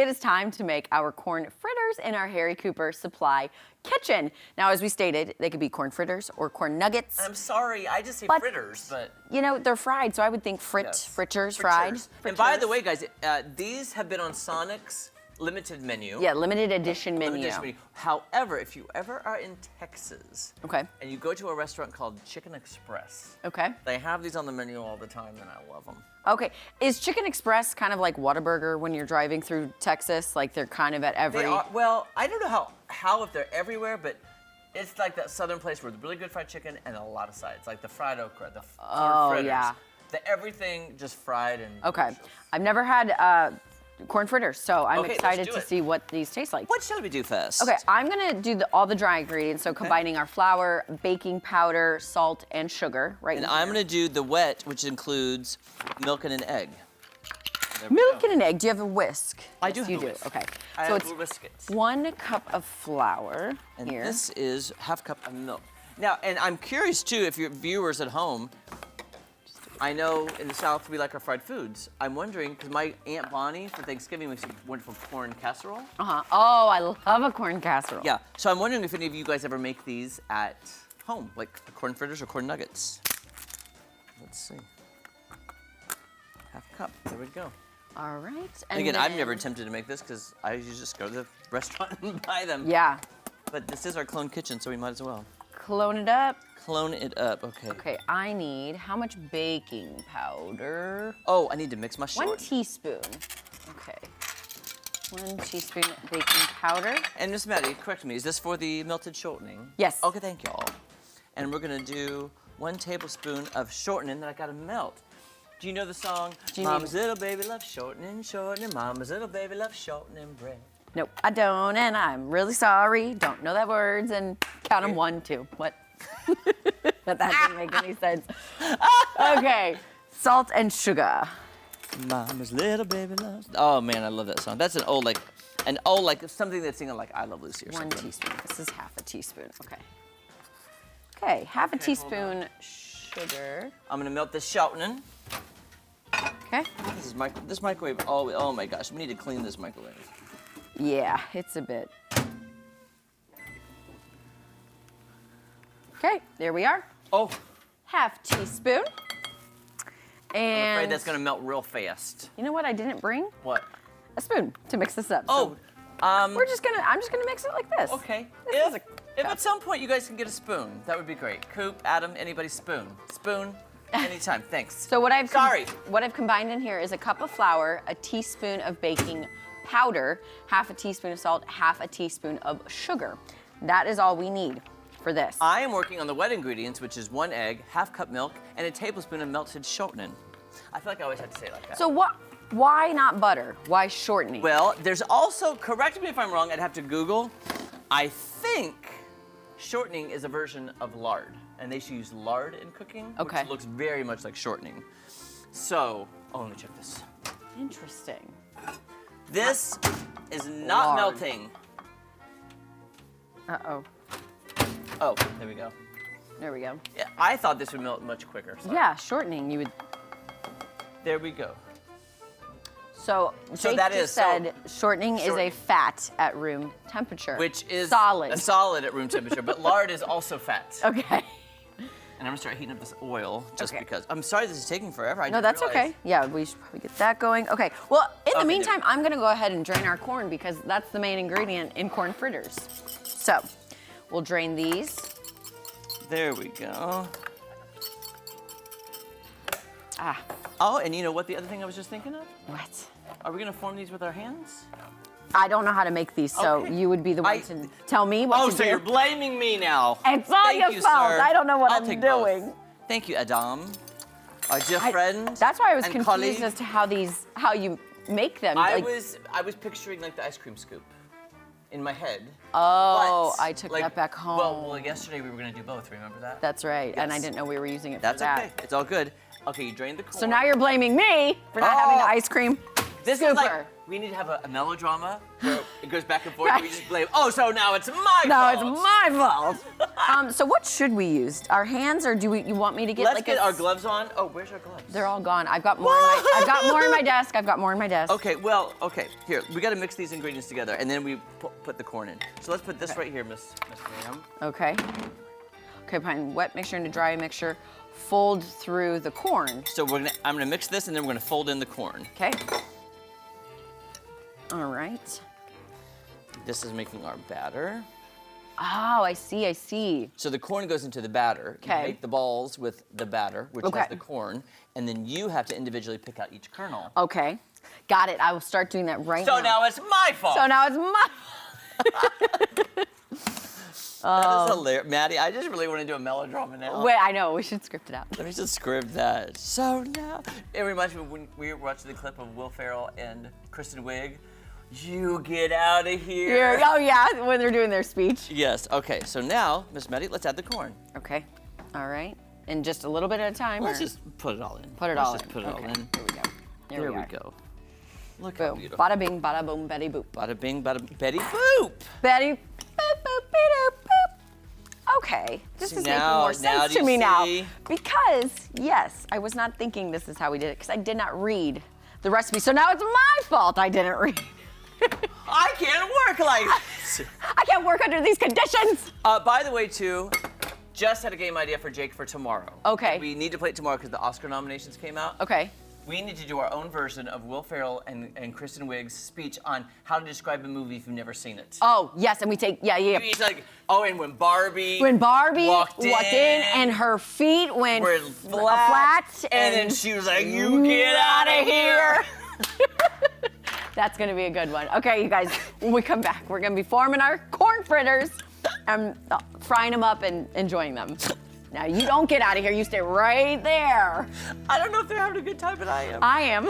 It is time to make our corn fritters in our Harry Cooper Supply kitchen. Now, as we stated, they could be corn fritters or corn nuggets. I'm sorry, I just say fritters, but... You know, they're fried, so I would think fritters, fried. And by the way, guys, these have been on Sonic's limited menu. Yeah, limited edition menu. However, if you ever are in Texas, and you go to a restaurant called Chicken Express, they have these on the menu all the time, and I love them. Okay, is Chicken Express kind of like Whataburger when you're driving through Texas? Like they're kind of at every... Well, I don't know how if they're everywhere, but it's like that southern place where the really good fried chicken and a lot of sides, like the fried okra, the corn fritters. Yeah. The everything just fried and delicious. I've never had corn fritters, so I'm excited to see what these taste like. What shall we do first? Okay, I'm gonna do all the dry ingredients, so combining our flour, baking powder, salt, and sugar And I'm gonna do the wet, which includes milk and an egg. Milk and an egg. Do you have a whisk? I do have a whisk. Okay. So it's 1 cup of flour here. This is ½ cup of milk. Now, and I'm curious too, if your viewers at home, I know in the South we like our fried foods. I'm wondering, because my Aunt Bonnie for Thanksgiving makes a wonderful corn casserole. Oh, I love a corn casserole. Yeah, so I'm wondering if any of you guys ever make these at home, like corn fritters or corn nuggets. Let's see. ½ cup, there we go. All right. And again, I've never attempted to make this because I usually just go to the restaurant and buy them. Yeah. But this is our clone kitchen, so we might as well. Clone it up. Clone it up, okay. Okay, I need, how much baking powder? Oh, I need to mix my short. 1 teaspoon. Okay. 1 teaspoon baking powder. And Miss Maddie, correct me, is this for the melted shortening? Yes. Okay, thank y'all. And we're gonna do 1 tablespoon of shortening that I gotta melt. Do you know the song? Mama's little baby loves shortening, shortening. Mama's little baby loves shortening bread. Nope, I don't, and I'm really sorry. Don't know that words, and count them 1, 2. What? But that didn't make any sense. Okay, salt and sugar. Mama's little baby loves. Oh man, I love that song. That's an old like something that's singing like I Love Lucy or something. 1 teaspoon. This is ½ a teaspoon. Okay. Okay, ½ a teaspoon sugar. I'm gonna melt this shortening. Okay. This microwave. Oh my gosh, we need to clean this microwave. Yeah, it's a bit. Okay, there we are. Oh. ½ teaspoon. And I'm afraid that's gonna melt real fast. You know what I didn't bring? What? A spoon to mix this up. Oh. So I'm just gonna mix it like this. Okay. This If at some point you guys can get a spoon, that would be great. Coop, Adam, anybody spoon. Spoon, anytime, thanks. So what I've combined in here is a cup of flour, a teaspoon of baking powder, ½ a teaspoon of salt, ½ a teaspoon of sugar. That is all we need for this. I am working on the wet ingredients, which is 1 egg, ½ cup milk, and a tablespoon of melted shortening. I feel like I always have to say it like that. So why not butter? Why shortening? Well, there's also, correct me if I'm wrong, I'd have to Google. I think shortening is a version of lard, and they should use lard in cooking, which looks very much like shortening. So, let me check this. Interesting. This is not melting. Uh-oh. Oh, there we go. There we go. Yeah, I thought this would melt much quicker. Sorry. Yeah, shortening, you would. There we go. So Jake just said shortening is a fat at room temperature. Which is solid. A solid at room temperature, but lard is also fat. Okay. And I'm gonna start heating up this oil just because. I'm sorry this is taking forever. No, that's okay. Yeah, we should probably get that going. Okay, well, in the meantime, I'm gonna go ahead and drain our corn because that's the main ingredient in corn fritters. So, we'll drain these. There we go. Ah. Oh, and you know what the other thing I was just thinking of? What? Are we gonna form these with our hands? I don't know how to make these, so you would be the one to tell me what to do. Oh, so you're blaming me now. It's all your fault. Sir. I don't know what I'm doing. Both. Thank you, Adam. Our dear friend. That's why I was confused colleague. as to how you make them. I was picturing like the ice cream scoop in my head. Oh, I took that back home. Well, yesterday we were gonna do both. Remember that? That's right, and I didn't know we were using it for that. That's okay. It's all good. Okay, you drained the corn. So now you're blaming me for not having the ice cream. This is like, we need to have a melodrama where it goes back and forth. And we just blame. Oh, so now it's my No, fault. it's my fault. So what should we use? Our hands, or you want me to get Let's get our gloves on. Oh, where's our gloves? They're all gone. I've got more. I've got more in my desk. I've got more in my desk. Okay, here, we gotta mix these ingredients together, and then we put the corn in. So let's put this right here, Miss Ma'am. Okay. Okay, fine. Wet mixture into dry mixture. Fold through the corn. So I'm gonna mix this, and then we're gonna fold in the corn. Okay. All right. This is making our batter. Oh, I see. So the corn goes into the batter. Okay. You make the balls with the batter, which has the corn, and then you have to individually pick out each kernel. Okay. Got it. I will start doing that right now. So now it's my fault. So now it's my That is hilarious. Maddie, I just really want to do a melodrama now. Wait, I know. We should script it out. Let me just script that. So now. It reminds me of when we were watching the clip of Will Ferrell and Kristen Wiig. You get out of here. Oh, yeah, when they're doing their speech. Yes, okay. So now, Miss Maddie, let's add the corn. Okay. All right. And just a little bit at a time? Let's just put it all in. Put it all in. Let's just put it all in. Here we go. There we go. Look how Boom. beautiful. Bada bing, bada boom, Betty boop. Bada bing, bada Betty boop. Betty boop, boop, boop, boop. Okay, this is making more sense to me now. Because, yes, I was not thinking this is how we did it, because I did not read the recipe. So now it's my fault I didn't read. I can't work like this. I can't work under these conditions. By the way, too, just had a game idea for Jake for tomorrow. Okay. We need to play it tomorrow because the Oscar nominations came out. Okay. We need to do our own version of Will Ferrell and Kristen Wiig's speech on how to describe a movie if you've never seen it. Oh, yes, and we take, yeah. He's like, oh, and when Barbie walked in and her feet went flat and then she was like, you get out of here. That's gonna be a good one. Okay, you guys, when we come back, we're gonna be forming our corn fritters and frying them up and enjoying them. Now, you don't get out of here, you stay right there. I don't know if they're having a good time, but I am. I am.